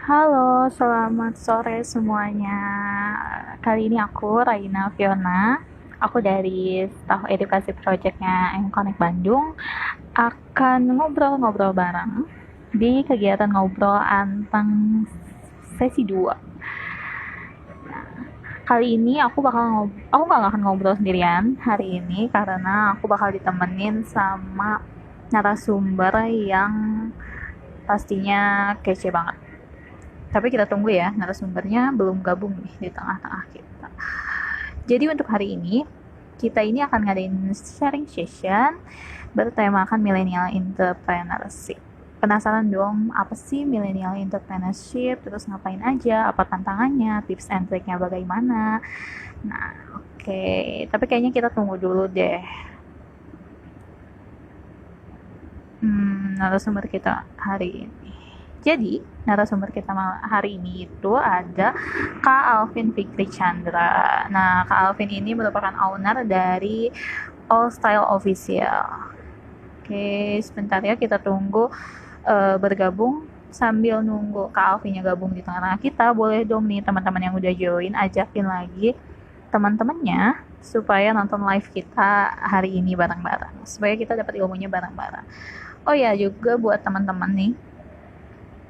Halo, selamat sore semuanya. Kali ini aku Raina Fiona. Aku dari staf edukasi projectnya Connect Bandung akan ngobrol-ngobrol bareng di kegiatan ngobrol anteng sesi 2. Kali ini aku gak akan ngobrol sendirian hari ini karena aku bakal ditemenin sama narasumber yang pastinya kece banget. Tapi kita tunggu ya, narasumbernya belum gabung nih di tengah-tengah kita. Jadi untuk hari ini, kita ini akan ngadain sharing session bertemakan millennial entrepreneurship. Penasaran dong, apa sih millennial entrepreneurship? Terus ngapain aja? Apa tantangannya? Tips and triknya bagaimana? Nah, oke. Tapi kayaknya kita tunggu dulu deh. Narasumber kita hari ini. Jadi, narasumber kita hari ini itu ada Kak Alvin Fikri Chandra. Nah, Kak Alvin ini merupakan owner dari All Style Official. Oke, sebentar ya kita tunggu bergabung. Sambil nunggu Kak Alvinnya gabung di tengah-tengah kita, boleh dong nih teman-teman yang udah join ajakin lagi teman-temannya supaya nonton live kita hari ini bareng-bareng, supaya kita dapat ilmunya bareng-bareng. Oh ya, juga buat teman-teman nih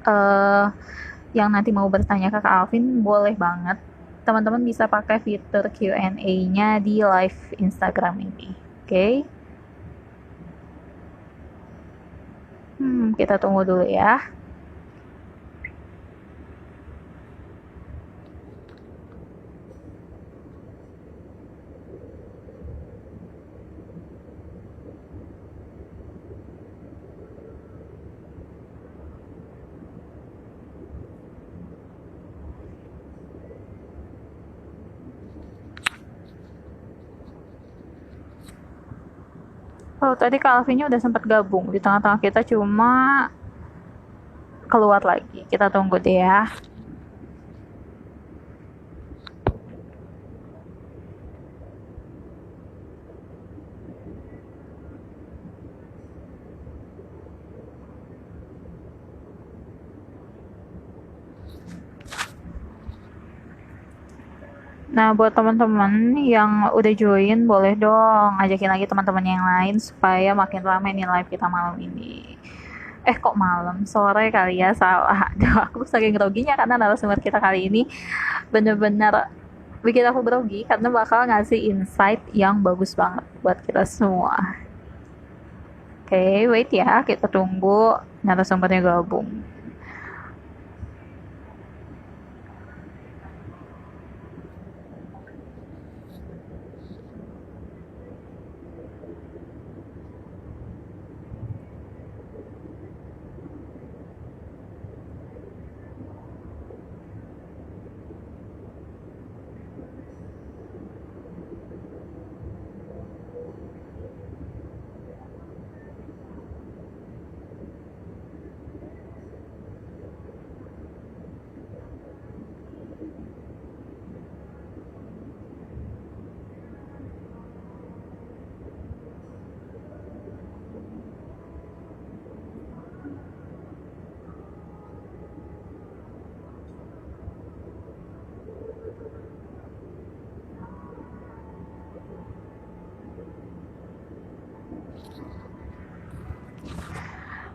uh, yang nanti mau bertanya ke Kak Alvin, boleh banget teman-teman bisa pakai fitur Q&A-nya di live Instagram ini. Oke? Okay? Kita tunggu dulu ya. Oh, tadi Kak Alvinnya udah sempat gabung di tengah-tengah kita, cuma keluar lagi. Kita tunggu deh ya. Nah, buat teman-teman yang udah join, boleh dong ajakin lagi teman-teman yang lain supaya makin ramai nih live kita malam ini. Kok malam? Sore kali ya, salah. Aduh, aku saking groginya karena narasumber kita kali ini bener-bener bikin aku grogi karena bakal ngasih insight yang bagus banget buat kita semua. Oke, wait ya, kita tunggu narasumbernya gabung.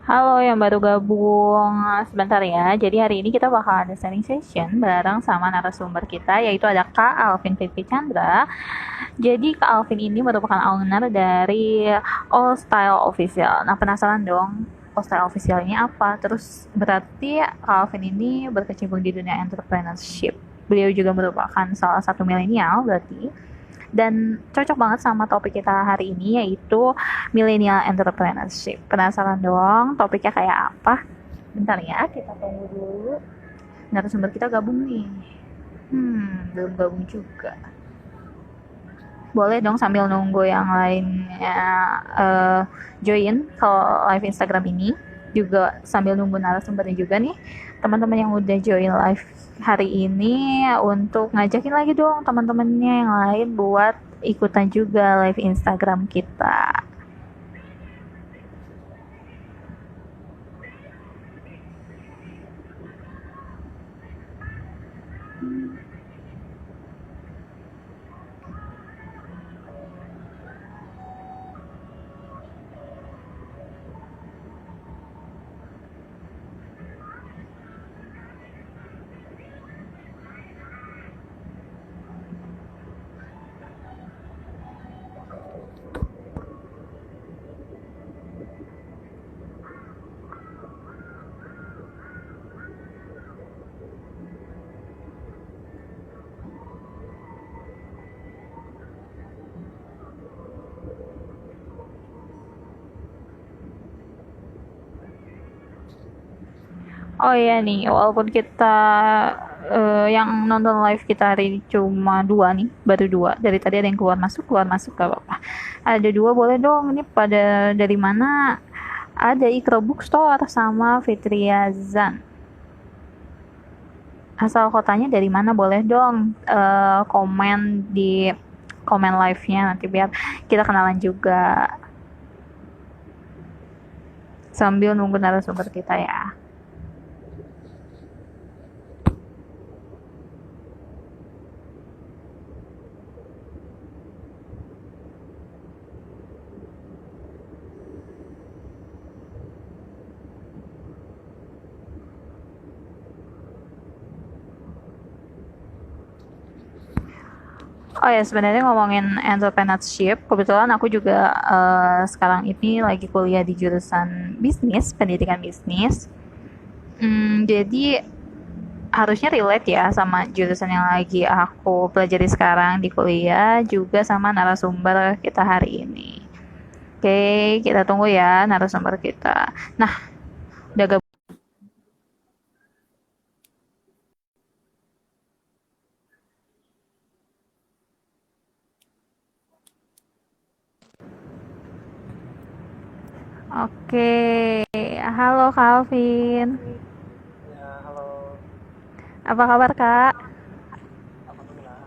Halo yang baru gabung, sebentar ya. Jadi hari ini kita bakal ada sharing session bareng sama narasumber kita, yaitu ada Kak Alvin Fikri Chandra. Jadi Kak Alvin ini merupakan owner dari All Style Official. Nah, penasaran dong, All Style Official ini apa? Terus berarti Kak Alvin ini berkecimpung di dunia entrepreneurship. Beliau juga merupakan salah satu milenial berarti, dan cocok banget sama topik kita hari ini, yaitu millennial entrepreneurship. Penasaran dong topiknya kayak apa? Bentar ya, kita tunggu dulu narasumber kita gabung nih. Belum gabung juga. Boleh dong sambil nunggu yang lainnya join ke live Instagram ini, juga sambil nunggu narasumbernya juga nih, teman-teman yang udah join live hari ini, untuk ngajakin lagi dong teman-temannya yang lain buat ikutan juga live Instagram kita. Oh iya nih, walaupun kita yang nonton live kita hari ini cuma dua nih, baru dua. Dari tadi ada yang keluar masuk gak apa-apa. Ada dua, boleh dong. Ini pada dari mana? Ada Ikro Bookstore sama Fitriazan. Asal kotanya dari mana boleh dong komen di komen live-nya nanti biar kita kenalan juga sambil nunggu narasumber kita ya. Oh ya, sebenarnya ngomongin entrepreneurship, kebetulan aku juga sekarang ini lagi kuliah di jurusan bisnis, pendidikan bisnis. Jadi harusnya relate ya sama jurusan yang lagi aku pelajari sekarang di kuliah, juga sama narasumber kita hari ini. Oke, kita tunggu ya narasumber kita. Nah, udah gabung. Oke, halo Calvin. Ya, halo. Apa kabar Kak? Alhamdulillah.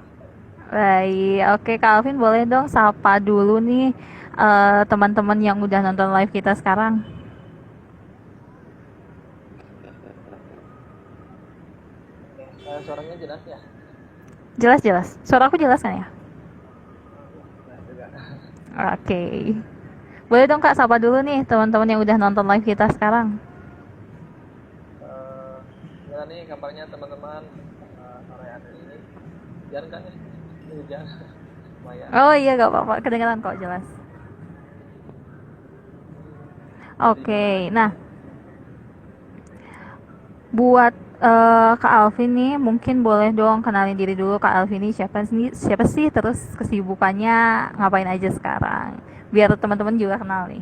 Baik, oke Calvin boleh dong sapa dulu nih teman-teman yang udah nonton live kita sekarang. Oke, suaranya jelas ya? Jelas-jelas. Suara aku jelas kan ya? Iya, jelas juga. Oke. Boleh dong Kak sapa dulu nih teman-teman yang udah nonton live kita sekarang. Eh, Gimana nih kabarnya teman-teman sore hari ini? Hujan kan ya? Ini hujan. Lumayan. Oh iya gak apa-apa, kedengeran kok jelas. Oke, nah buat Kak Alvin nih mungkin boleh dong kenalin diri dulu Kak Alvin ini siapa sih terus kesibukannya ngapain aja sekarang biar teman-teman juga kenal nih.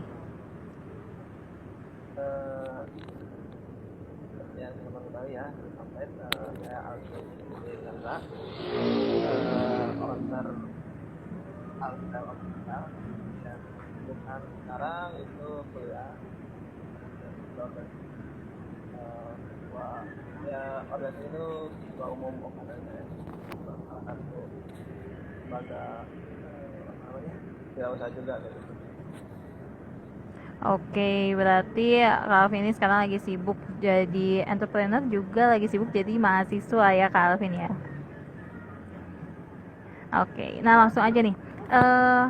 Eh, Seperti yang teman-teman ketahui ya, sampai saya Alvin Chandra, owner Alfred Official, dan kesibukan sekarang itu kuliah dan juga sebuah ya organisasi itu sebuah umum organisasi salah satu lembaga apa namanya wirausaha juga gitu. Oke, berarti Kak Alvin ini sekarang lagi sibuk jadi entrepreneur juga lagi sibuk jadi mahasiswa ya Kak Alvin ya. Oke, nah langsung aja nih. Eh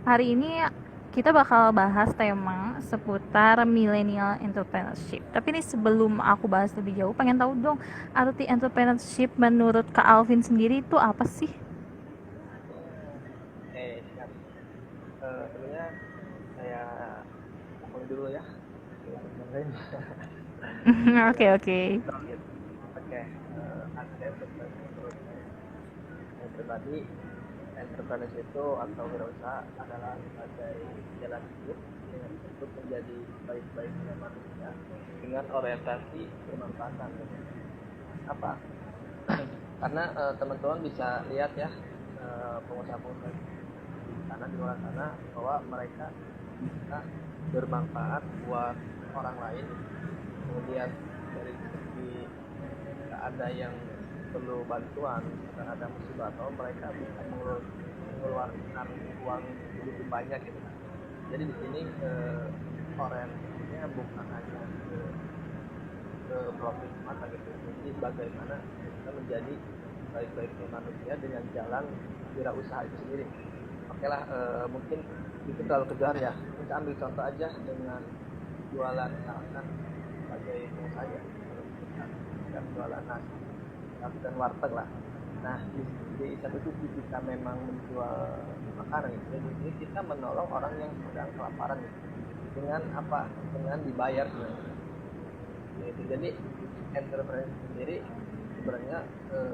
Hari ini kita bakal bahas tema seputar millennial entrepreneurship. Tapi ini sebelum aku bahas lebih jauh, pengen tahu dong arti entrepreneurship menurut Kak Alvin sendiri itu apa sih? Siap. Sebenarnya saya mulai dulu ya. Dengerin. Oke oke. Oke, arti entrepreneur menurut saya pribadi, entrepreneur itu atau wirausaha adalah sebagai jalan hidup yang untuk menjadi baik-baiknya manusia dengan orientasi bermanfaatan. Apa? Karena teman-teman bisa lihat ya, pengusaha-pengusaha di sana di luar sana bahwa mereka bisa bermanfaat buat orang lain. Kemudian dari segi ada yang perlu bantuan dan ada musibah atau mereka bisa mengeluarkan uang lebih banyak gitu kan. Jadi di sini orientasinya bukan hanya ke profit semata gitu. Jadi bagaimana kita menjadi sebaik-baiknya manusia dengan jalan wirausaha itu sendiri. Oke lah, mungkin itu terlalu kejar ya. Kita ambil contoh aja dengan jualan misalkan sebagai pengusaha ya, kita jualan nasi dan warteg lah. Nah di satu sisi kita memang menjual makanan gitu, jadi kita menolong orang yang sedang kelaparan gitu. Dengan apa? Dengan dibayar sebenarnya. Gitu. Jadi entrepreneur sendiri sebenarnya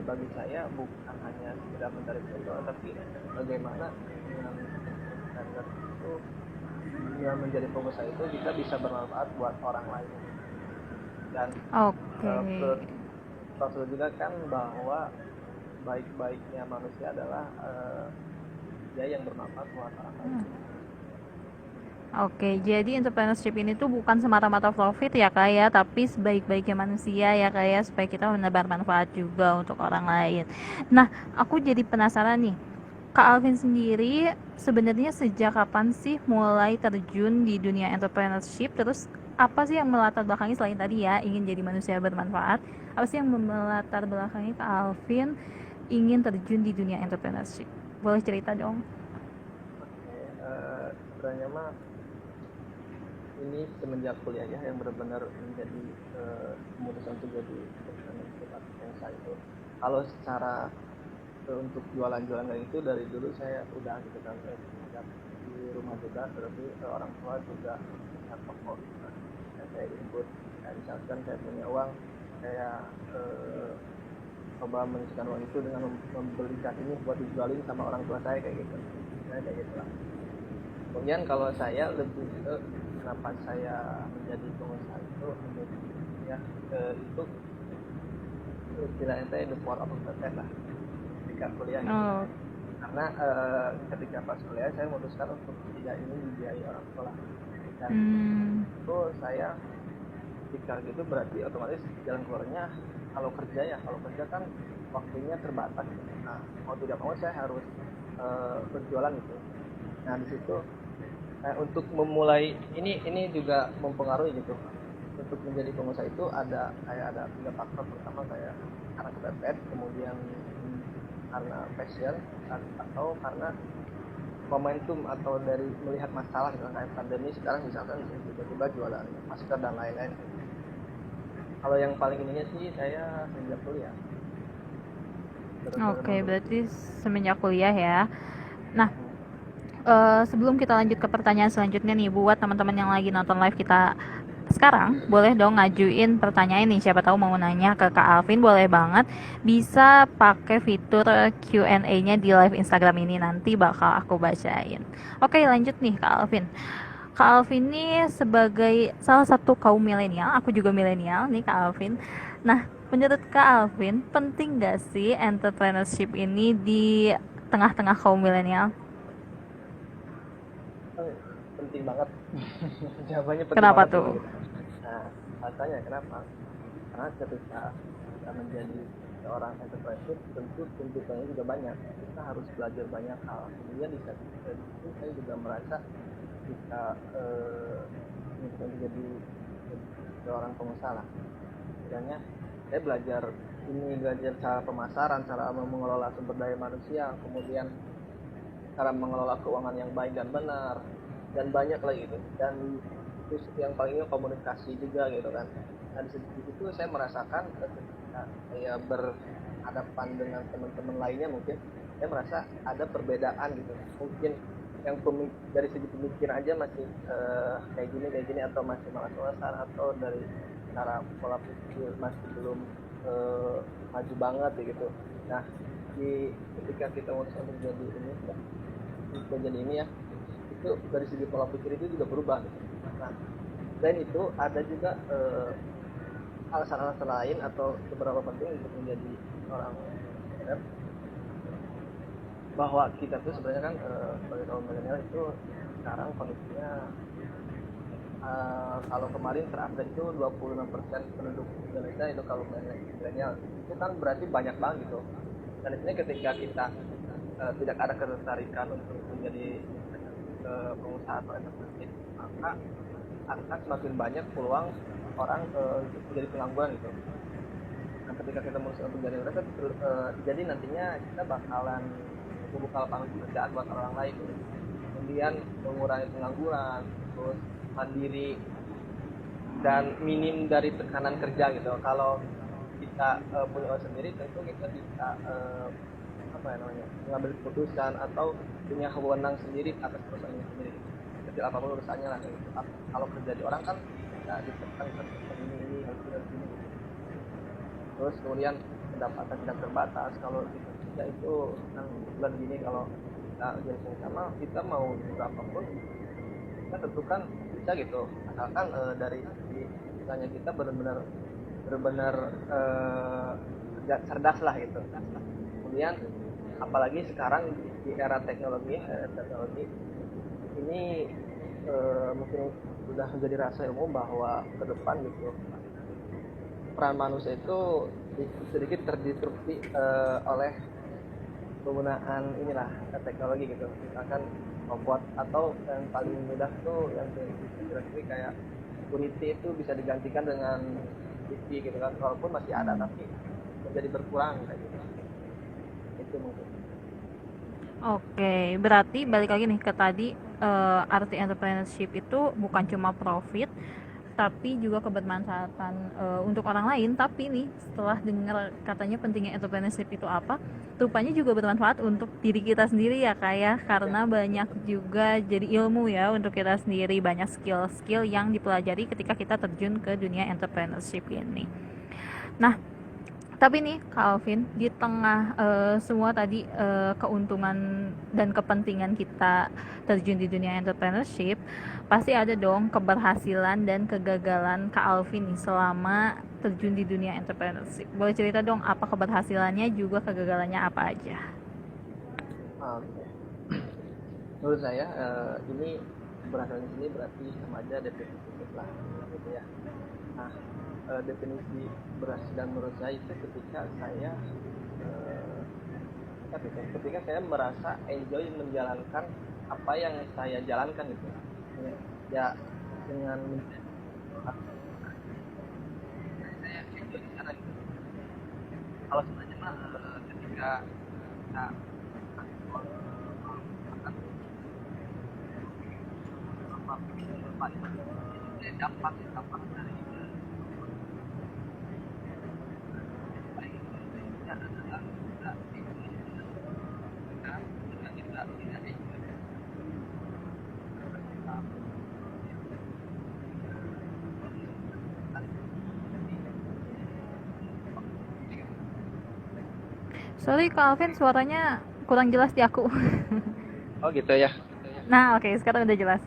bagi saya bukan hanya sekedar mencari keuntungan, tapi bagaimana dengan entrepreneur itu yang menjadi pengusaha itu kita bisa bermanfaat buat orang lain. Dan Oke. menurut Rasul juga kan bahwa baik-baiknya manusia adalah dia yang bermanfaat buat orang lain. Oke, jadi entrepreneurship ini tuh bukan semata-mata profit ya kak ya, tapi sebaik-baiknya manusia ya kak ya, supaya kita menebar manfaat juga untuk orang lain. Nah, aku jadi penasaran nih, Kak Alvin sendiri sebenarnya sejak kapan sih mulai terjun di dunia entrepreneurship? Terus apa sih yang melatar belakangi selain tadi ya ingin jadi manusia bermanfaat? Apa sih yang melatar belakangi Kak Alvin ingin terjun di dunia entrepreneurship? Boleh cerita dong? Oke, sebenarnya mah ini semenjak kuliah ya yang benar-benar menjadi keputusan untuk jadi entrepreneur atau pengusaha itu. Kalau secara untuk jualan-jualan kayak itu dari dulu saya udah gitu kan, sejak di rumah juga, terus orang tua juga punya toko gitu kan. Dan saya input, kayak misalkan saya punya uang, saya coba mengisikan uang itu dengan membelikan ini buat dijualin sama orang tua saya kayak gitu. Saya kayak gitu lah. Kemudian kalau saya lebih ke kenapa saya menjadi pengusaha itu menjadi ya itu istilahnya saya the power of content lah ketika kuliah gitu. Oh. Karena ketika pas kuliah saya memutuskan untuk tidak ingin dibiayai orang tua lah. Dan itu saya ketika gitu berarti otomatis jalan keluarnya kalau kerja kan waktunya terbatas. Nah mau tidak mau saya harus berjualan gitu. Nah di situ untuk memulai ini juga mempengaruhi gitu. Untuk menjadi pengusaha itu ada 3 faktor. Pertama kayak karena kepepet, kemudian karena passion, atau karena momentum atau dari melihat masalah gitu kayak pandemi sekarang misalkan tiba-tiba jualan masker dan lain-lain. Kalau yang paling ininya sih saya sejak kuliah. Oke, berarti semenjak kuliah ya. Nah, sebelum kita lanjut ke pertanyaan selanjutnya nih, buat teman-teman yang lagi nonton live kita sekarang, boleh dong ngajuin pertanyaan nih. Siapa tahu mau nanya ke Kak Alvin, boleh banget. Bisa pakai fitur Q&A-nya di live Instagram ini, nanti bakal aku bacain. Oke, lanjut nih Kak Alvin. Kak Alvin ini sebagai salah satu kaum milenial, aku juga milenial nih Kak Alvin. Nah, menurut Kak Alvin, penting gak sih entrepreneurship ini di tengah-tengah kaum milenial? Penting banget. Jawabannya penting Kenapa banget tuh? gitu. Nah, alasannya kenapa? Karena ketika kita menjadi seorang entrepreneur tentu tuntutannya juga banyak. Kita harus belajar banyak hal. Kemudian di satu itu saya juga merasa ketika menjadi seorang pengusaha lah. Misalnya saya belajar cara pemasaran, cara mengelola sumber daya manusia, kemudian cara mengelola keuangan yang baik dan benar, dan banyak lagi gitu. Dan terus yang palingnya komunikasi juga gitu kan. Nah di situ saya merasakan ketika saya berhadapan dengan teman-teman lainnya mungkin saya merasa ada perbedaan gitu. Mungkin yang dari segi pemikiran aja masih kayak gini atau masih malas-malasan, atau dari cara pola pikir masih belum maju banget gitu. Nah ketika kita mau untuk jadi ini ya, itu dari segi pola pikir itu juga berubah gitu. Nah dan itu ada juga alasan-alasan lain atau beberapa penting untuk menjadi orang entrepreneur, bahwa kita tuh sebenarnya kan sebagai kaum milenial itu sekarang kondisinya kalau kemarin terupdate itu 26% penduduk Indonesia itu kalau milenial, itu kan berarti banyak banget gitu. Dan di sini ketika kita tidak ada ketertarikan untuk menjadi pengusaha atau entrepreneur, maka akan semakin banyak peluang orang menjadi pengangguran gitu. Nah ketika ketika kita memutuskan untuk jadi wira jadi nantinya kita bakalan membuka lapangan pekerjaan buat orang lain, kemudian mengurangi pengangguran, terus mandiri dan minim dari tekanan kerja gitu. Kalau kita punya uang sendiri, tentu kita bisa mengambil keputusan atau punya wewenang sendiri atas perusahaannya sendiri, kecil apapun urusannya lah gitu. Kalau kerja di orang kan ya ditekan ini harus ini gitu. Terus kemudian pendapatan tidak terbatas. Kalau kita kerja itu yang bulan gini, kalau kita jadi sama kita mau berapapun kita tentukan bisa gitu, asalkan dari misalnya kita benar-benar cerdas lah gitu. Kemudian apalagi sekarang di era teknologi ini mungkin sudah menjadi rahasia umum bahwa ke depan gitu peran manusia itu sedikit terdisrupsi oleh penggunaan inilah teknologi gitu. Misalkan robot, atau yang paling mudah tuh yang kira-kira kayak security itu bisa digantikan dengan TV gitu kan, walaupun masih ada tapi menjadi berkurang kayak gitu. Itu mungkin. Oke, berarti balik lagi nih ke tadi, arti entrepreneurship itu bukan cuma profit, tapi juga kebermanfaatan untuk orang lain. Tapi nih setelah dengar katanya pentingnya entrepreneurship itu apa, rupanya juga bermanfaat untuk diri kita sendiri ya Kak ya, karena banyak juga jadi ilmu ya untuk kita sendiri, banyak skill-skill yang dipelajari ketika kita terjun ke dunia entrepreneurship ini. Nah, tapi nih Kak Alvin, di tengah semua tadi keuntungan dan kepentingan kita terjun di dunia entrepreneurship, pasti ada dong keberhasilan dan kegagalan Kak Alvin nih selama terjun di dunia entrepreneurship. Boleh cerita dong apa keberhasilannya, juga kegagalannya apa aja? Menurut saya ini berasal di sini berarti sama aja definisi lah gitu ya. Nah, definisi berhasil dan menurut saya itu ketika saya ketika saya merasa enjoy menjalankan apa yang saya jalankan gitu ya, dengan saya enjoy di sana gitu. Kalau sebenarnya mah ketika kita dampak dari adalah kita tidak Sorry Kak Alvin, suaranya kurang jelas di aku. Oh gitu ya. Nah oke, sekarang udah jelas.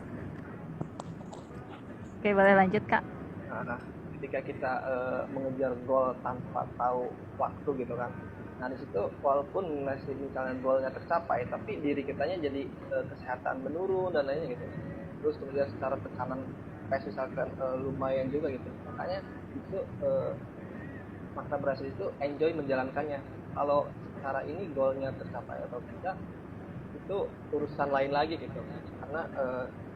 Oke, boleh lanjut Kak. Nah, ketika kita mengejar goal tanpa tahu waktu gitu kan, nah di situ walaupun masih misalnya goalnya tercapai, tapi diri kitanya jadi kesehatan menurun dan lainnya gitu. Terus kemudian secara tekanan kayak misalkan lumayan juga gitu. Makanya itu makna berhasil itu enjoy menjalankannya. Kalau secara ini goalnya tercapai atau tidak itu urusan lain lagi gitu, karena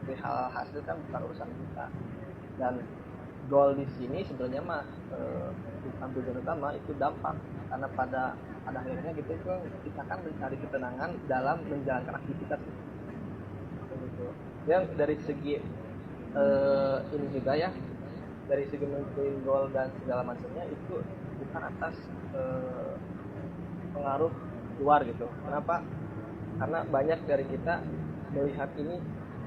di hal hasil kan bukan urusan kita. Dan goal di sini sebenarnya mah bukan tujuan utama, itu dampak, karena pada akhirnya gitu kita kan mencari ketenangan dalam menjalankan aktivitas gitu. Yang dari segi ini juga ya, dari segi menentuin goal dan segala macamnya itu bukan atas pengaruh luar gitu. Kenapa? Karena banyak dari kita melihat ini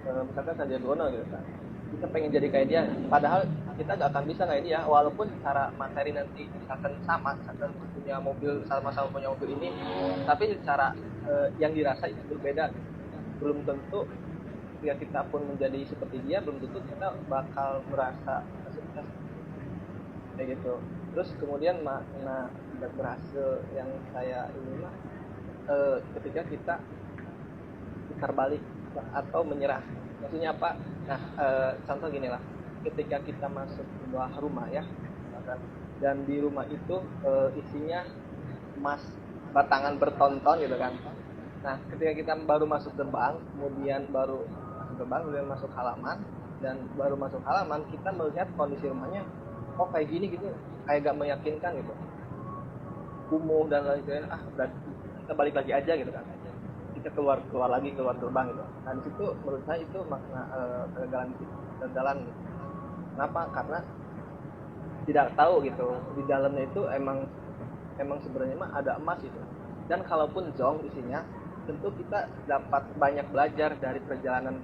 misalkan Sandiaga Uno gitu kan, kita pengen jadi kayak dia, padahal kita gak akan bisa kayak dia, walaupun secara materi nanti misalkan misalkan punya mobil, sama-sama punya mobil ini, tapi secara yang dirasa itu berbeda. Belum tentu ketika kita pun menjadi seperti dia, belum tentu kita bakal merasa sukses kayak gitu. Terus kemudian makna tidak berhasil yang saya ini mah ketika kita putar balik atau menyerah. Maksudnya apa? Nah, contoh gini lah, ketika kita masuk sebuah rumah ya, dan di rumah itu isinya emas batangan bertonton gitu kan. Nah, ketika kita baru masuk gerbang, kemudian masuk halaman, dan baru masuk halaman kita melihat kondisi rumahnya, oh kayak gini gitu, kayak gak meyakinkan gitu. kumuh dan lain sebagainya, udah kita balik lagi aja gitu kan, kita keluar lagi, keluar gerbang gitu. Nah di situ menurut saya itu makna kegagalan gitu. Kenapa? Karena tidak tahu gitu di dalamnya itu emang sebenarnya mah ada emas gitu. Dan kalaupun zong isinya, tentu kita dapat banyak belajar dari perjalanan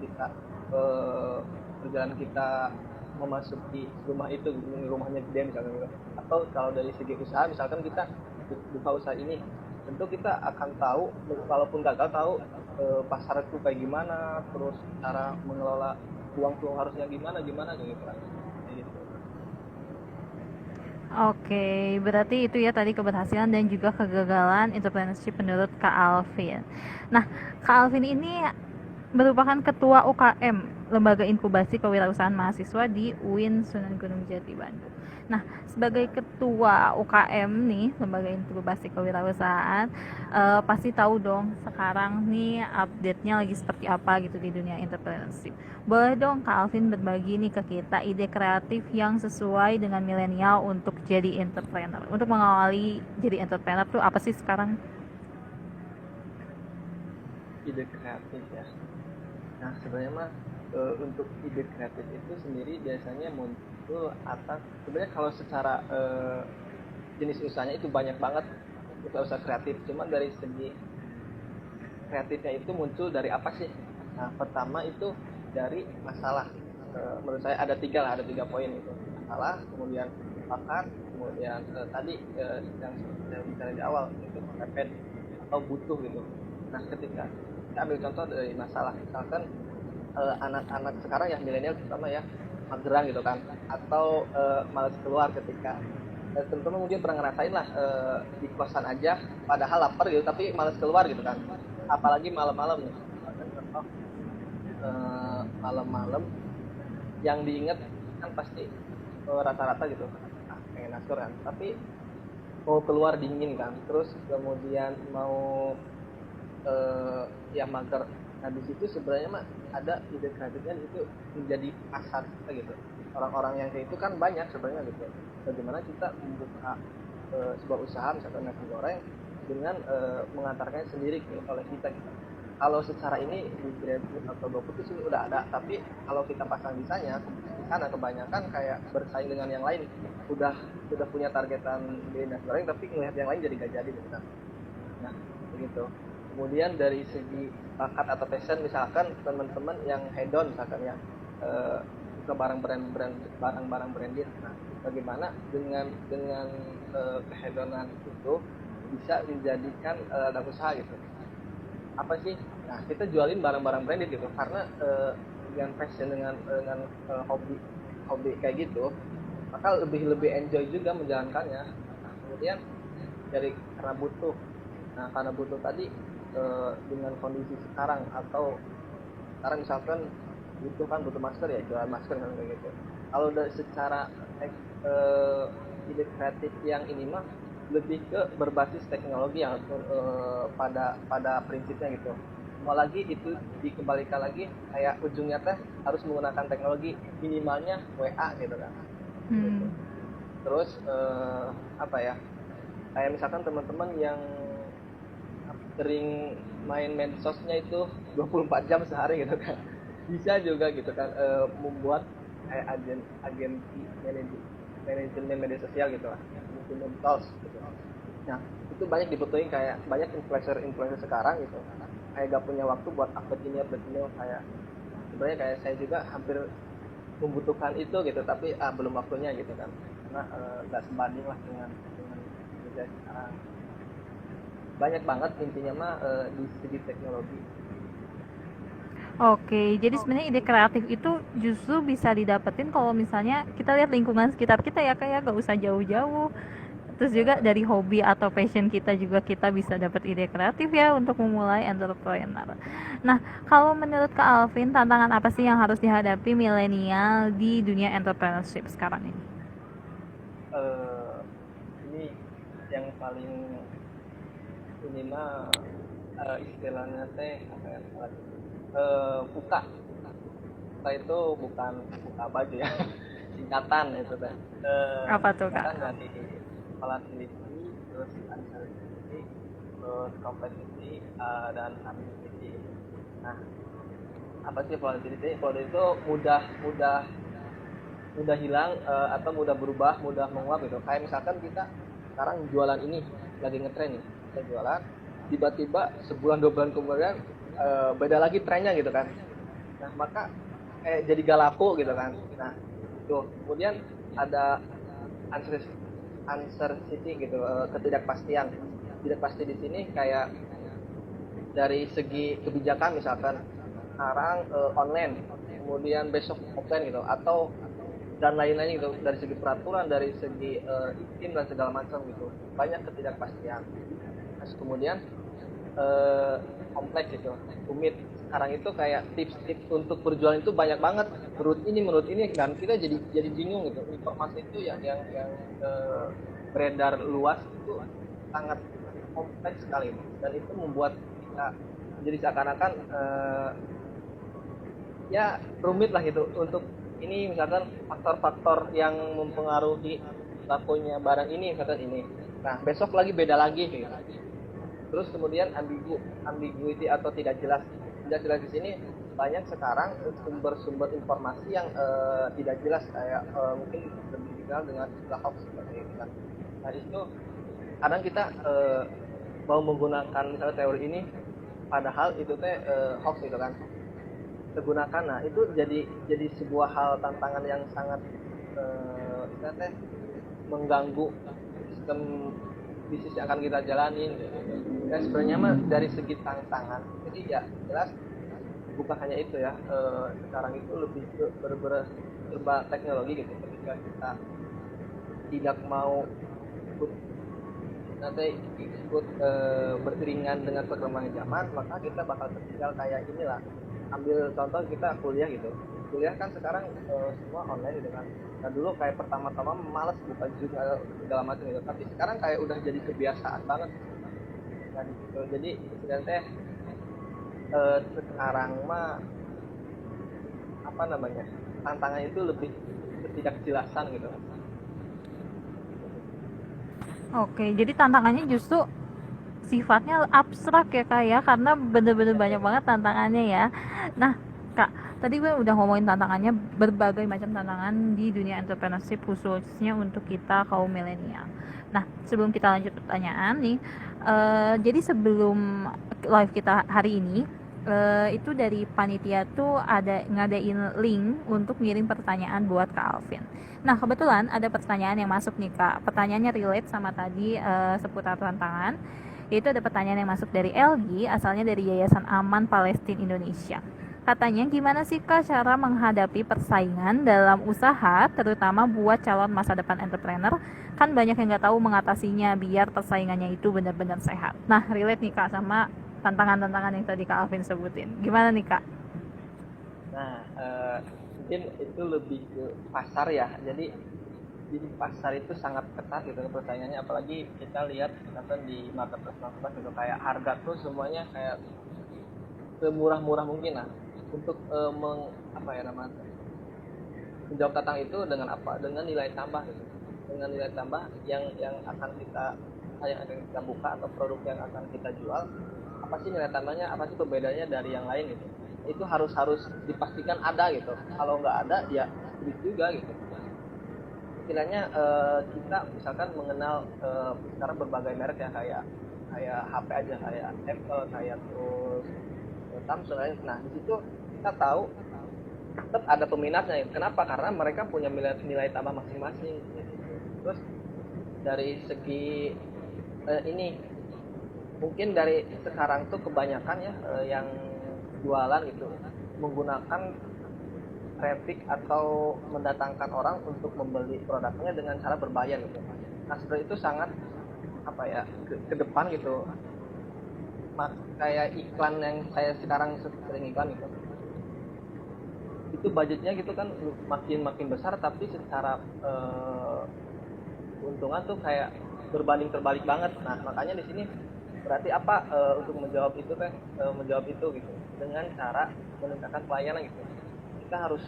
kita memasuki rumah itu, rumahnya gede misalkan gitu. Atau kalau dari segi usaha, misalkan kita buka usaha ini, tentu kita akan tahu, walaupun gagal, tahu pasar itu kayak gimana, terus cara mengelola uang tuh harusnya gimana gimana gitu kan. Gitu. Oke, berarti itu ya tadi keberhasilan dan juga kegagalan entrepreneurship menurut Kak Alvin. Nah, Kak Alvin ini merupakan ketua UKM, Lembaga Inkubasi Kewirausahaan Mahasiswa di UIN Sunan Gunung Jati, Bandung. Nah, sebagai ketua UKM nih, Lembaga Inkubasi Kewirausahaan, pasti tahu dong sekarang nih update-nya lagi seperti apa gitu di dunia entrepreneurship. Boleh dong Kak Alvin berbagi nih ke kita ide kreatif yang sesuai dengan milenial untuk jadi entrepreneur. Untuk mengawali jadi entrepreneur tuh apa sih sekarang? Ide kreatif ya. Nah sebenarnya mah untuk ide kreatif itu sendiri biasanya muncul atas, sebenarnya kalau secara jenis usahanya itu banyak banget usaha kreatif, cuma dari segi kreatifnya itu muncul dari apa sih? Nah pertama itu dari masalah. Menurut saya ada tiga poin itu: masalah, kemudian bakat, kemudian tadi yang saya bicara di awal itu kepepet atau butuh gitu. Nah ketika kita ambil contoh dari masalah, misalkan anak-anak sekarang ya, milenial terutama ya, mageran gitu kan, atau malas keluar ketika teman-teman mungkin pernah ngerasain lah, di kosan aja padahal lapar gitu tapi malas keluar gitu kan, apalagi malam-malam nih. Contoh malam-malam yang diingat kan pasti rata-rata gitu, pengen naskor kan, tapi mau keluar dingin kan, terus kemudian mau ya mager. Nah di situ sebenarnya mah ada ide kreatifnya itu menjadi pasar kita gitu. Orang-orang yang kayak itu kan banyak sebenarnya gitu. Bagaimana kita membuka sebuah usaha misalkan nasi goreng dengan mengantarkannya sendiri oleh kita gitu. Kalau secara ini di GrabFood atau GoFood itu udah ada, tapi kalau kita pasang di sana kebanyakan kayak bersaing dengan yang lain. Udah punya targetan di nasi goreng tapi ngelihat yang lain jadi gak jadi gitu kan. Nah begitu. Kemudian dari segi bakat atau passion, misalkan teman-teman yang hedon misalkan ya, ke barang-barang branded. Nah, bagaimana dengan kehedonan itu bisa dijadikan ladang usaha gitu. Apa sih? Nah, kita jualin barang-barang branded gitu, karena dengan passion, dengan hobi kayak gitu, maka lebih enjoy juga menjalankannya. Nah, kemudian karena butuh. Nah, karena butuh tadi, dengan kondisi sekarang, atau sekarang misalkan butuh masker ya, jualan masker kan kayak gitu. Kalau dari secara ide kreatif yang ini mah lebih ke berbasis teknologi yang pada prinsipnya gitu. Mau lagi itu dikembalikan lagi kayak ujungnya teh harus menggunakan teknologi, minimalnya WA gitu kan. Gitu. Terus apa ya? Kayak misalkan teman-teman yang sering main medsosnya itu 24 jam sehari gitu kan, bisa juga gitu kan, membuat kayak agensi manajemen media sosial gitu lah, manajemen tools gitu. Nah itu banyak dibutuhin, kayak banyak influencer sekarang gitu, kayak gak punya waktu buat update ini kayak sebenarnya kayak saya juga hampir membutuhkan itu gitu, tapi belum waktunya gitu kan, karena gak sebanding lah dengan media sekarang. Banyak banget intinya mah di segi teknologi. Oke, jadi sebenarnya ide kreatif itu justru bisa didapetin kalau misalnya kita lihat lingkungan sekitar kita ya, kayak gak usah jauh-jauh. Terus juga dari hobi atau passion kita juga kita bisa dapat ide kreatif ya untuk memulai entrepreneur. Nah, kalau menurut Kak Alvin, tantangan apa sih yang harus dihadapi milenial di dunia entrepreneurship sekarang ini? Ini yang paling ini mah istilahnya teh apa ya, buka itu bukan buka baju ya, singkatan itu teh, Apa tuh Kak? singkatan dari kepala teliti terus uncertainty, terus complexity, dan ambiguity. Nah, apa sih volatility? Volatility itu mudah mudah mudah hilang, atau mudah berubah, mudah menguap gitu. Kayak misalkan kita sekarang jualan ini lagi ngetren nih, kita jualan, tiba-tiba sebulan 2 bulan kemudian beda lagi trennya gitu kan. Nah, maka jadi gak laku gitu kan. Nah, itu kemudian ada uncertainty gitu, ketidakpastian. Tidak pasti di sini kayak dari segi kebijakan, misalkan sekarang online, kemudian besok offline gitu, atau dan lain-lain gitu, dari segi peraturan, dari segi iklim dan segala macam gitu, banyak ketidakpastian. Terus kemudian kompleks gitu, rumit. Sekarang itu kayak tips-tips untuk berjualan itu banyak banget, menurut ini, dan kita jadi bingung gitu. Informasi itu yang beredar luas itu sangat kompleks sekali, dan itu membuat kita jadi seakan-akan ya rumit lah gitu untuk ini. Misalkan faktor-faktor yang mempengaruhi lakunya barang ini, misalkan ini, nah besok lagi beda lagi gitu. Terus kemudian ambiguity atau tidak jelas di sini banyak sekarang sumber-sumber informasi yang tidak jelas, kayak mungkin lebih dikenal dengan istilah hoax seperti itu kan. Nah, itu kadang kita mau menggunakan misalnya teori ini, padahal itu teh hoax gitu kan, digunakan. Nah, itu jadi sebuah hal tantangan yang sangat mengganggu sistem bisnis yang akan kita jalanin gitu. Dan sebenarnya mah dari segi tantangan, jadi ya jelas bukan hanya itu ya, sekarang itu lebih ke serba teknologi gitu. Ketika kita tidak mau ikut beriringan dengan perkembangan zaman, maka kita bakal tertinggal. Kayak inilah, ambil contoh kita kuliah gitu. Kuliah kan sekarang semua online gitu kan. Nah, dulu kayak pertama-tama malas buka juga segala macam gitu, tapi sekarang kayak udah jadi kebiasaan banget. Dan gitu. Jadi sebenarnya sekarang mah apa namanya, tantangan itu lebih ketidakjelasan gitu. Oke, jadi tantangannya justru sifatnya abstrak ya Kak ya, karena bener-bener banyak banget tantangannya ya. Nah Kak, tadi gue udah ngomongin tantangannya, berbagai macam tantangan di dunia entrepreneurship khususnya untuk kita kaum milenial. Nah, sebelum kita lanjut pertanyaan nih, jadi sebelum live kita hari ini, itu dari panitia tuh ada ngadain link untuk ngirim pertanyaan buat Kak Alvin. Nah, kebetulan ada pertanyaan yang masuk nih Kak. Pertanyaannya relate sama tadi seputar tantangan. Yaitu ada pertanyaan yang masuk dari Elgi, asalnya dari Yayasan Aman Palestina Indonesia. Katanya, gimana sih Kak cara menghadapi persaingan dalam usaha, terutama buat calon masa depan entrepreneur? Kan banyak yang nggak tahu mengatasinya biar persaingannya itu benar-benar sehat. Nah, relate nih Kak sama tantangan-tantangan yang tadi Kak Alvin sebutin. Gimana nih Kak? Nah, mungkin itu lebih ke pasar ya. Jadi pasar itu sangat ketat gitu persaingannya, apalagi kita lihat misalkan di marketplace gitu, kayak harga tuh semuanya kayak semurah-murah mungkin lah untuk menjawab tantangan itu dengan apa? Dengan nilai tambah gitu. Dengan nilai tambah yang akan kita buka, atau produk yang akan kita jual, apa sih nilai tambahnya, apa sih perbedaannya dari yang lain gitu. Itu harus dipastikan ada gitu. Kalau nggak ada ya sulit juga gitu. Istilahnya kita misalkan mengenal sekarang berbagai merek ya, kayak HP aja, kayak Apple, kayak terus Samsung. Nah, di situ kita tahu tetap ada peminatnya. Kenapa? Karena mereka punya nilai tambah masing-masing. Terus dari segi ini mungkin dari sekarang tuh kebanyakan ya yang jualan gitu menggunakan traffic atau mendatangkan orang untuk membeli produknya dengan cara berbayar gitu. Nah, seperti itu sangat ke depan gitu. Kayak iklan yang saya sekarang sering iklan gitu, itu budgetnya gitu kan makin besar, tapi secara keuntungan tuh kayak berbanding terbalik banget. Nah, makanya di sini berarti apa untuk menjawab itu gitu, dengan cara meningkatkan pelayanan gitu. Kita harus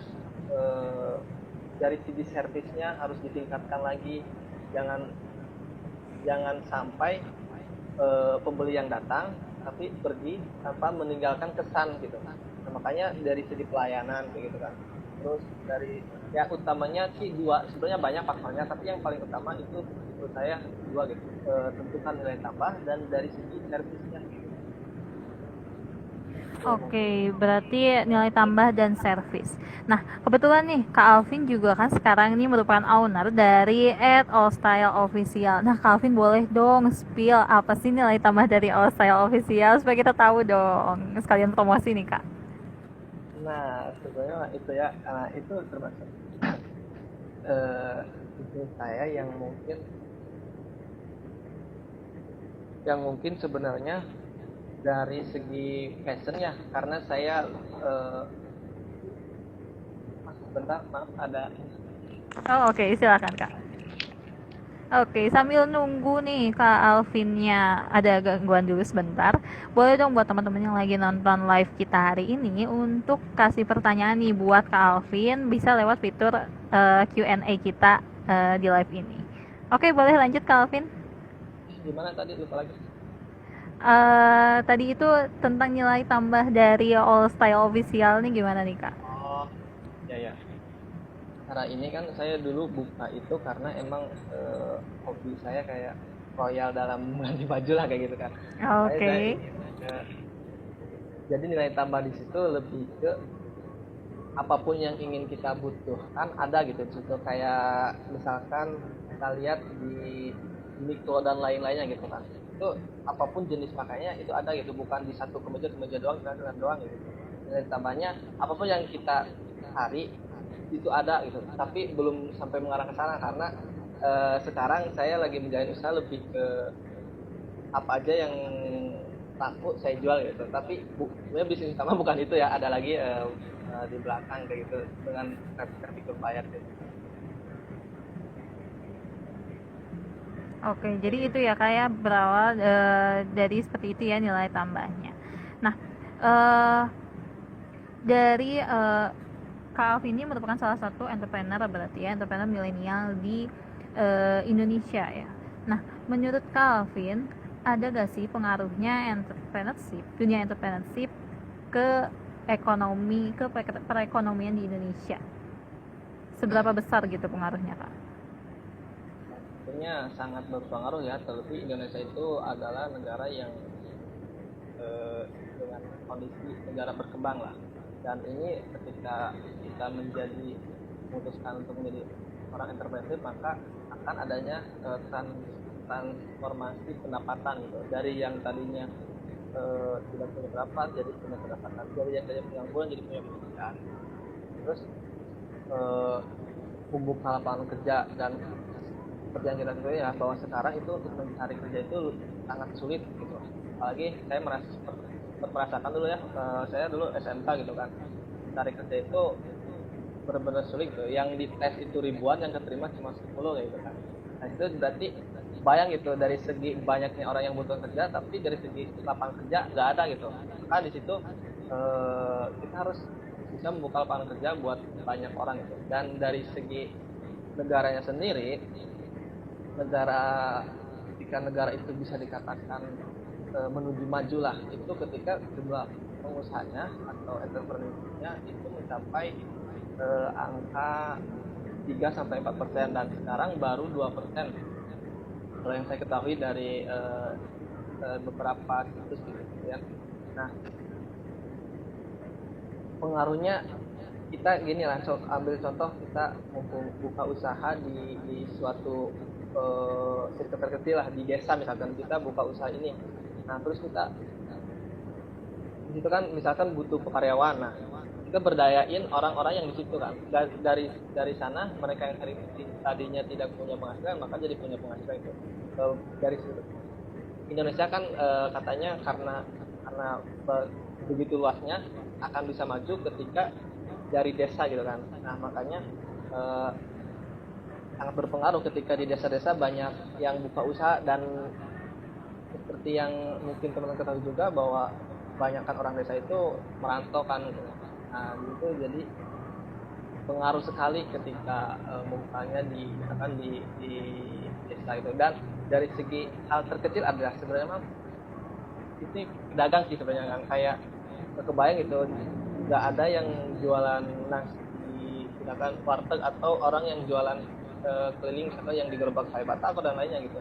dari sisi servisnya harus ditingkatkan lagi, jangan jangan sampai pembeli yang datang tapi pergi tanpa meninggalkan kesan gitu. Nah, makanya dari segi pelayanan kayak gitu kan. Terus dari ya utamanya sih dua, sebenarnya banyak faktornya tapi yang paling utama itu menurut saya dua gitu. Tentukan nilai tambah dan dari segi servisnya gitu. Oke, berarti nilai tambah dan servis. Nah, kebetulan nih Kak Alvin juga kan sekarang ini merupakan owner dari All Style Official. Nah, Kak Alvin boleh dong spill apa sih nilai tambah dari All Style Official supaya kita tahu dong. Sekalian promosi nih, Kak. Nah, sebenarnya itu ya, itu termasuk itu saya yang mungkin sebenarnya dari segi passion ya, karena saya bentar maaf ada. Oh, oke, silakan, Kak. Oke, sambil nunggu nih Kak Alvinnya ada gangguan dulu sebentar. Boleh dong buat teman-teman yang lagi nonton live kita hari ini untuk kasih pertanyaan nih buat Kak Alvin bisa lewat fitur Q&A kita di live ini. Oke, boleh lanjut Kak Alvin. Gimana tadi lupa lagi. Tadi itu tentang nilai tambah dari All Style Official nih gimana nih Kak? Oh, ya ya. Cara ini kan saya dulu buka itu karena emang hobi saya kayak royal dalam ganti baju lah kayak gitu kan. Saya Oke. ingin jadi nilai tambah di situ lebih ke apapun yang ingin kita butuhkan ada gitu di situ, kayak misalkan kita lihat di Uniqlo dan lain-lainnya gitu kan, itu apapun jenis pakainya itu ada gitu, bukan di satu kemeja doang doang gitu. Nilai tambahnya apapun yang kita cari itu ada gitu, tapi belum sampai mengarah ke sana karena sekarang saya lagi menjalin usaha lebih ke apa aja yang laku saya jual gitu, tapi sebenarnya bisnis utama bukan itu ya, ada lagi di belakang kayak gitu dengan fitur bayar gitu. Oke, jadi itu ya kayak berawal dari seperti itu ya nilai tambahnya. Nah, eh dari Kak Alvin ini merupakan salah satu entrepreneur berarti ya, entrepreneur milenial di Indonesia ya. Nah, menurut Kak Alvin, ada gak sih pengaruhnya dunia entrepreneurship ke ekonomi, ke perekonomian di Indonesia? Seberapa besar gitu pengaruhnya, Kak? Tentunya sangat berpengaruh ya, terlebih Indonesia itu adalah negara yang dengan kondisi negara berkembang lah, dan ini ketika kita memutuskan untuk menjadi orang entrepreneur maka akan adanya transformasi pendapatan gitu, dari yang tadinya tidak punya pendapatan jadi punya pendapatan, dari yang tadinya pengangguran jadi punya pekerjaan, terus eh, membuka lapangan kerja. Dan seperti yang kita ketahui ya bahwa sekarang itu untuk mencari kerja itu sangat sulit gitu, apalagi saya merasakan dulu ya, saya dulu SMK gitu kan, cari kerja itu benar-benar sulit gitu, yang dites itu ribuan yang keterima cuma 10 gitu kan. Nah itu berarti bayang gitu, dari segi banyaknya orang yang butuh kerja tapi dari segi lapangan kerja nggak ada gitu, maka di situ kita harus bisa membuka lapangan kerja buat banyak orang gitu. Dan dari segi negaranya sendiri, ketika negara itu bisa dikatakan menuju maju lah, itu ketika jumlah pengusahanya atau entrepreneurnya itu mencapai angka 3-4%, dan sekarang baru 2%. Kalau yang saya ketahui dari beberapa situs gitu ya. Nah, pengaruhnya kita gini lah, ambil contoh kita buka usaha di suatu sektor terkecil lah di desa, misalkan kita buka usaha ini. Nah terus kita di situ kan misalkan butuh karyawan, nah kita berdayain orang-orang yang di situ kan, dari sana mereka yang tadinya tidak punya penghasilan maka jadi punya penghasilan itu. Dari Indonesia kan katanya karena begitu luasnya akan bisa maju ketika dari desa gitu kan. Nah makanya sangat berpengaruh ketika di desa-desa banyak yang buka usaha, dan seperti yang mungkin teman-teman ketahui juga bahwa kebanyakan orang desa itu merantau kan gitu. Nah itu jadi pengaruh sekali ketika mukanya di misalkan di desa itu. Dan dari segi hal terkecil adalah sebenarnya mah ini pedagang sih sebenarnya, kan kayak kebayang gitu, nggak ada yang jualan nasi di misalkan warteg atau orang yang jualan keliling atau yang di gerobak kayak batako dan lainnya gitu.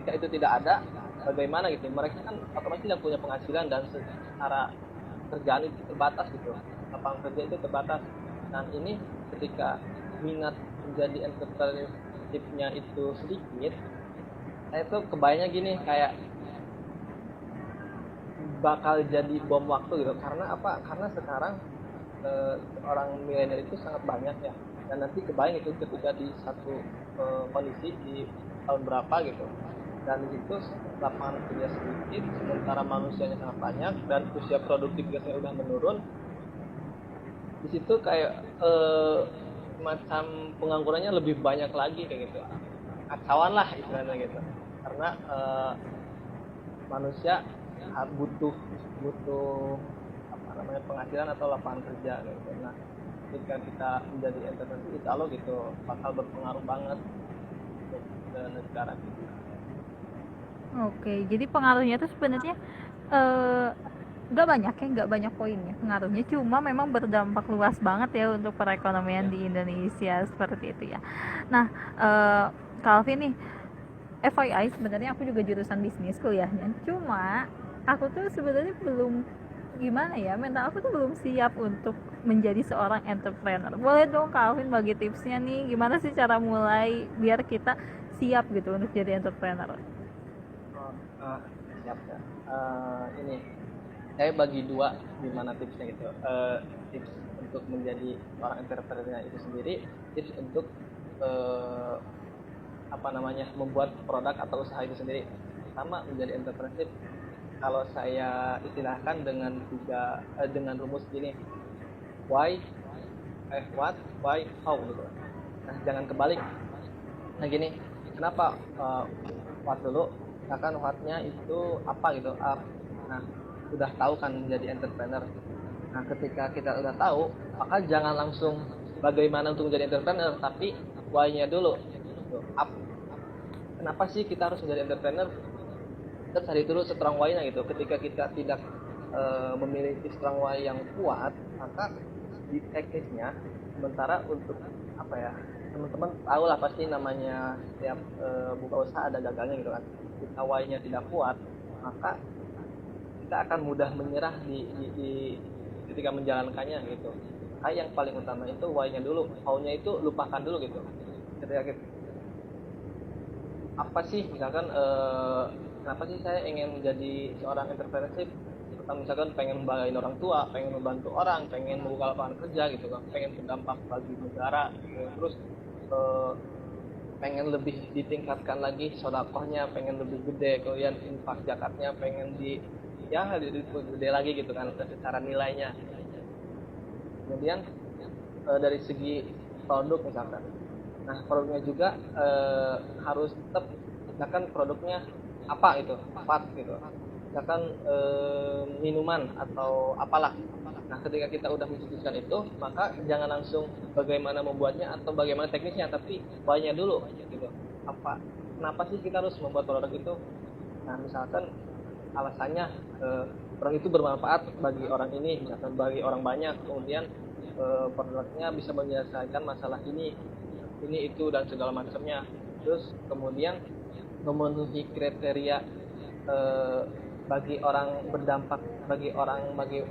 Jika itu tidak ada, bagaimana gitu, mereka kan otomatis tidak punya penghasilan dan secara kerjaan itu terbatas gitu, lapangan kerja itu terbatas. Dan ini ketika minat menjadi entrepreneurship-nya itu sedikit, saya tuh kebayangnya gini, kayak bakal jadi bom waktu gitu. Karena apa? Karena sekarang orang milenial itu sangat banyak ya, dan nanti kebayang itu ketika di satu kondisi di tahun berapa gitu, dan di situ lapangan kerja sedikit sementara manusianya sangat banyak dan usia produktivitasnya udah menurun. Di situ kayak macam penganggurannya lebih banyak lagi kayak gitu, kacauan lah istilahnya gitu. Karena manusia butuh butuh apa namanya, penghasilan atau lapangan kerja gitu. Nah, ketika kita menjadi entrepreneur, insya Allah gitu bakal berpengaruh banget untuk negara kita. Oke, jadi pengaruhnya itu sebenarnya eh, nggak banyak ya, nggak banyak poinnya pengaruhnya, cuma memang berdampak luas banget ya untuk perekonomian di Indonesia seperti itu ya. Nah, Calvin nih, FYI sebenarnya aku juga jurusan bisnis kuliahnya, cuma aku tuh sebenarnya belum, gimana ya, mental aku tuh belum siap untuk menjadi seorang entrepreneur. Boleh dong Calvin bagi tipsnya nih, gimana sih cara mulai biar kita siap gitu untuk jadi entrepreneur? Siap ya. Ini saya bagi dua gimana tipsnya gitu. Tips untuk menjadi orang entrepreneur itu sendiri, tips untuk apa namanya, membuat produk atau usaha itu sendiri. Sama menjadi entrepreneur, kalau saya istilahkan dengan dengan rumus gini: why, what, why, how gitu. Nah, jangan kebalik. Nah gini, kenapa what dulu? Misalkan what-nya itu apa gitu, nah udah tahu kan menjadi entrepreneur. Nah ketika kita udah tahu, maka jangan langsung bagaimana untuk menjadi entrepreneur, tapi why-nya dulu gitu. Kenapa sih kita harus menjadi entrepreneur? Kita cari dulu strong why-nya gitu. Ketika kita tidak memiliki strong why yang kuat, maka di teknisnya, sementara untuk apa ya, teman-teman tahu lah pasti namanya setiap buka usaha ada gagalnya gitu kan. Jika why-nya tidak kuat, maka kita akan mudah menyerah di ketika menjalankannya gitu. Yang paling utama itu why-nya dulu, how-nya itu lupakan dulu gitu. Ketika kita, apa sih misalkan kenapa sih saya ingin menjadi seorang entrepreneurship, atau misalkan pengen membanggain orang tua, pengen membantu orang, pengen membuka lapangan kerja gitu kan, pengen berdampak bagi negara gitu. Terus pengen lebih ditingkatkan lagi sodakohnya, pengen lebih gede, kemudian infak zakatnya pengen gede lagi gitu kan secara nilainya. Kemudian dari segi produk misalkan, nah produknya juga harus tetap, misalkan produknya apa gitu, misalkan minuman atau apalah. Nah ketika kita udah memutuskan itu, maka jangan langsung bagaimana membuatnya atau bagaimana teknisnya, tapi why-nya dulu gitu. Kenapa sih kita harus membuat produk itu? Nah misalkan alasannya produk itu bermanfaat bagi orang ini, misalkan bagi orang banyak, kemudian produknya bisa menyelesaikan masalah ini itu dan segala macamnya. Terus kemudian memenuhi kriteria bagi orang berdampak, bagi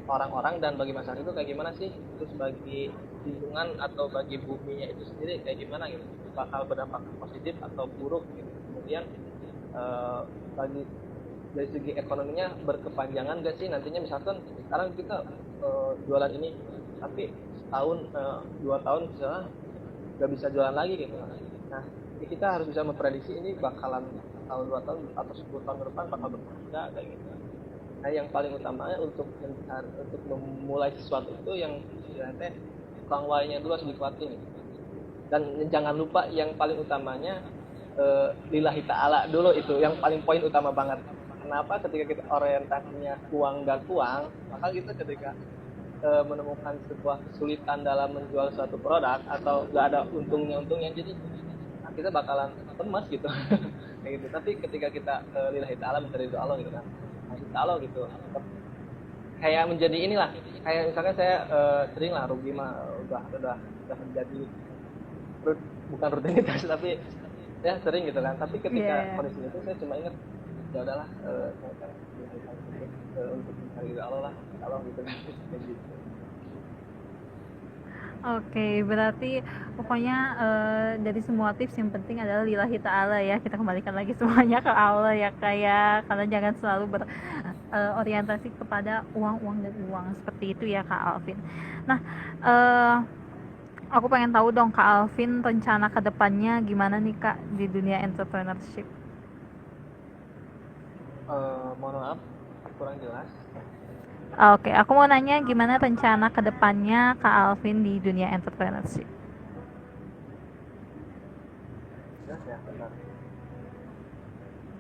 orang-orang dan bagi masyarakat itu kayak gimana sih. Terus bagi lingkungan atau bagi buminya itu sendiri kayak gimana gitu, bakal berdampak positif atau buruk gitu. Kemudian bagi dari segi ekonominya berkepanjangan gak sih nantinya, misalkan sekarang kita jualan ini tapi setahun 2 tahun misalnya gak bisa jualan lagi gitu. Nah kita harus bisa memprediksi ini bakalan tahun 2 tahun atau 10 tahun ke depan bakal berbeda kayak gitu. Nah yang paling utamanya untuk memulai sesuatu itu yang istilahnya why-nya dulu harus dikuatin gitu. Dan jangan lupa yang paling utamanya lillahi ta'ala dulu, itu yang paling poin utama banget. Kenapa? Ketika kita orientasinya uang dan uang, maka kita ketika menemukan sebuah kesulitan dalam menjual suatu produk atau nggak ada untungnya, jadi kita bakalan cemas gitu. kayak gitu. Tapi ketika kita lillahi ta'ala mencari ridho Allah gitu kan, masih Allah gitu, kayak menjadi inilah, kayak misalkan saya sering lah rugi mah udah menjadi bukan rutinitas tapi ya sering gitu kan. Tapi ketika kondisi itu saya cuma ingat ya udahlah, saya kan untuk mencari ridho Allah lah, Allah gitu kan. Kayak gitu. Oke, berarti pokoknya dari semua tips yang penting adalah lillahi ta'ala ya. Kita kembalikan lagi semuanya ke Allah ya kayak, karena jangan selalu berorientasi kepada uang dan uang seperti itu ya Kak Alvin. Nah, aku pengen tahu dong Kak Alvin, rencana kedepannya gimana nih Kak di dunia entrepreneurship? Mohon maaf kurang jelas. Oke, aku mau nanya gimana rencana kedepannya Kak Alvin di dunia entrepreneurship? Jelas ya, benar.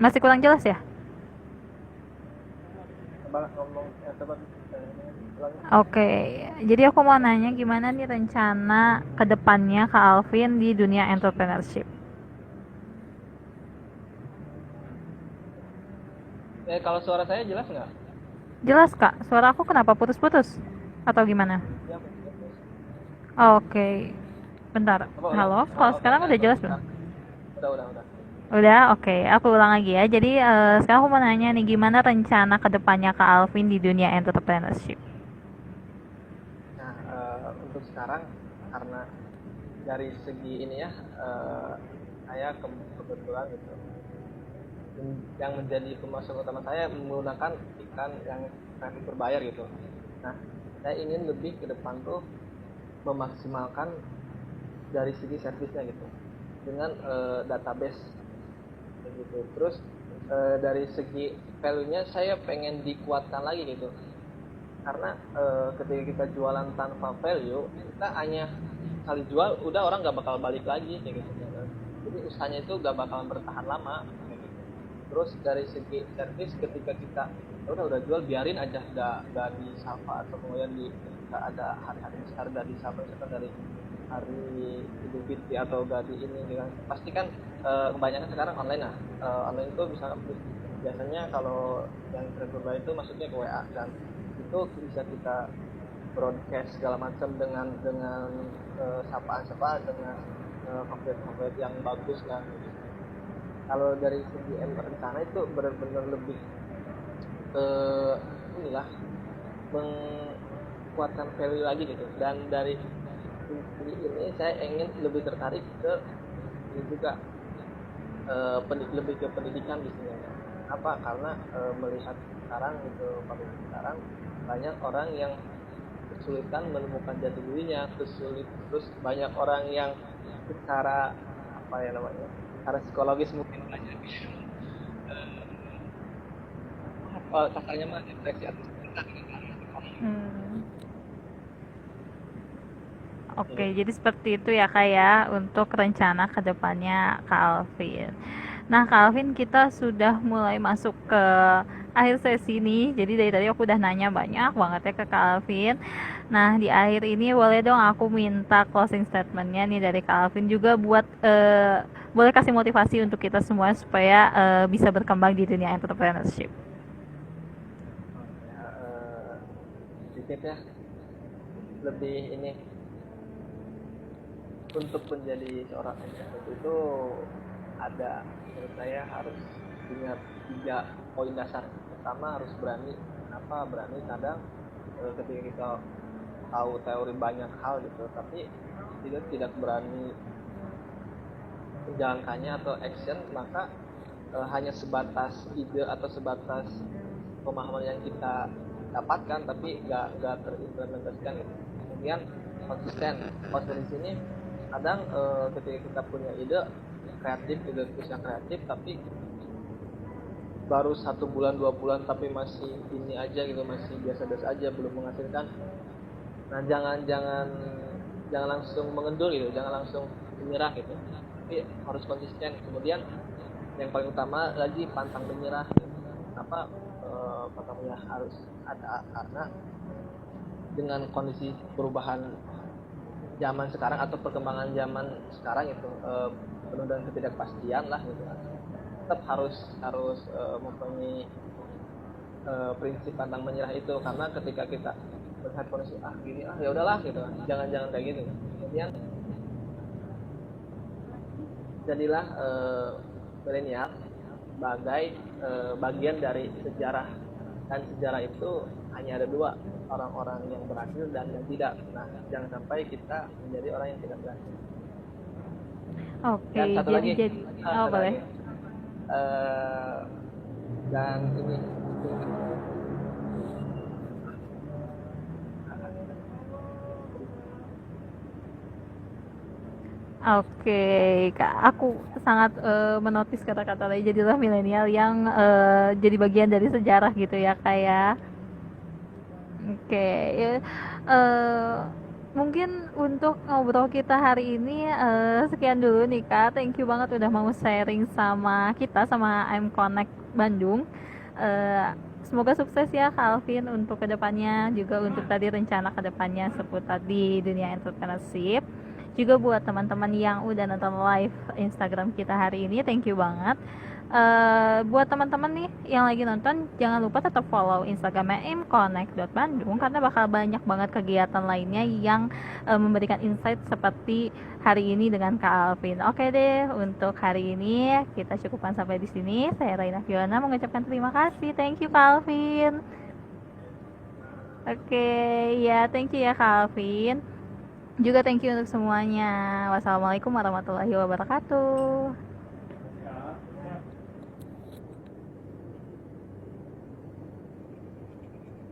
Masih kurang jelas ya? Coba ngomong, coba ulangi. Oke, jadi aku mau nanya gimana nih rencana kedepannya Kak Alvin di dunia entrepreneurship? Kalau suara saya jelas nggak? Jelas Kak, suara aku kenapa putus-putus? Atau gimana? Ya, Oke, bentar. Apa, Halo, kalau sekarang udah jelas belum? Udah. Udah, oke. Aku ulang lagi ya. Jadi sekarang aku mau nanya nih, gimana rencana kedepannya Kak Alvin di dunia entrepreneurship? Nah, untuk sekarang karena dari segi ini ya, saya kebetulan gitu, yang menjadi pemasukan utama saya menggunakan ikan yang traffic berbayar gitu. Nah, saya ingin lebih ke depan tuh memaksimalkan dari segi servisnya gitu, dengan database gitu. Terus dari segi value-nya saya pengen dikuatkan lagi gitu, karena ketika kita jualan tanpa value, kita hanya kali jual udah orang nggak bakal balik lagi kayak gitu. Jadi usahanya itu nggak bakalan bertahan lama kayak gitu. Terus dari segi servis, ketika kita udah jual biarin aja, nggak disapa atau kemudian nggak ada hari-hari besar nggak disapa, misalkan dari hari Idul Fitri atau Gadi ini gitu kan. Pasti kan kebanyakan sekarang online. Nah, online itu bisa biasanya kalau yang terbaik itu masuknya ke WA, dan itu bisa kita broadcast segala macam dengan sapaan dengan favorit yang bagus kan. Kalau dari segi rencana itu benar-benar lebih inilah menguatkan value lagi gitu. Dan dari ini saya ingin lebih tertarik ke ini juga, lebih ke pendidikan di sini. Apa? Karena melihat sekarang gitu, kondisi sekarang banyak orang yang kesulitan menemukan jati dirinya, terus banyak orang yang secara apa ya namanya, secara psikologis mungkin banyak kasarnya mah depresi atau cinta gitu. Oke, jadi seperti itu ya Kak ya untuk rencana kedepannya Kak Alvin. Nah Kak Alvin, kita sudah mulai masuk ke akhir sesi nih. Jadi dari tadi aku udah nanya banyak banget ya ke Kak Alvin. Nah di akhir ini boleh dong aku minta closing statementnya nih dari Kak Alvin juga buat boleh kasih motivasi untuk kita semua supaya bisa berkembang di dunia entrepreneurship. Sedikit ya, lebih ini, untuk menjadi seorang entrepreneur itu ada, menurut saya harus punya 3 poin dasar. Pertama, harus berani. Kenapa berani? Kadang ketika kita tahu teori banyak hal gitu, tapi tidak berani menjalankannya atau action, maka hanya sebatas ide atau sebatas pemahaman yang kita dapatkan, tapi nggak terimplementasikan gitu. Kemudian konsisten di sini. Kadang ketika kita punya ide kreatif, ide yang kreatif, tapi baru 1 bulan 2 bulan tapi masih ini aja gitu, masih biasa-biasa aja, belum menghasilkan. Nah, jangan langsung mengendur gitu, jangan langsung menyerah gitu, tapi harus konsisten. Kemudian yang paling utama lagi, pantang menyerah. Kenapa pantang menyerah harus ada? Karena dengan kondisi perubahan zaman sekarang atau perkembangan zaman sekarang itu penuh dengan ketidakpastian lah gitu kan. tetap harus harus mempunyai prinsip pantang menyerah itu, karena ketika kita melihat kondisi gini ya udahlah gitu, jangan kayak gitu. Kemudian jadilah milenial sebagai bagian dari sejarah, dan sejarah itu hanya ada dua, orang-orang yang berhasil dan yang tidak. Nah, jangan sampai kita menjadi orang yang tidak berhasil. Oke, Dan satu jadi lagi, jadi oh satu boleh. lagi, eh, dan ini Oke, Kak, aku sangat menotis kata-kata tadi, jadilah milenial yang jadi bagian dari sejarah gitu ya, kayak. Oke, ya, eh, mungkin untuk ngobrol kita hari ini sekian dulu nih Kak. Thank you banget udah mau sharing sama kita, sama I'm Connect Bandung. Eh, Semoga sukses ya Kak Alvin untuk kedepannya, juga untuk tadi rencana kedepannya seputar di dunia entrepreneurship. Juga buat teman-teman yang udah nonton live Instagram kita hari ini, thank you banget. Buat teman-teman nih yang lagi nonton, jangan lupa tetap follow Instagramnya imconnect.bandung, karena bakal banyak banget kegiatan lainnya yang memberikan insight seperti hari ini dengan Kak Alvin. Oke deh, untuk hari ini kita cukupkan sampai di sini. Saya Raina Fiona mengucapkan terima kasih. Thank you Kak Alvin. Oke, ya thank you ya Kak Alvin. Juga thank you untuk semuanya. Wassalamualaikum warahmatullahi wabarakatuh.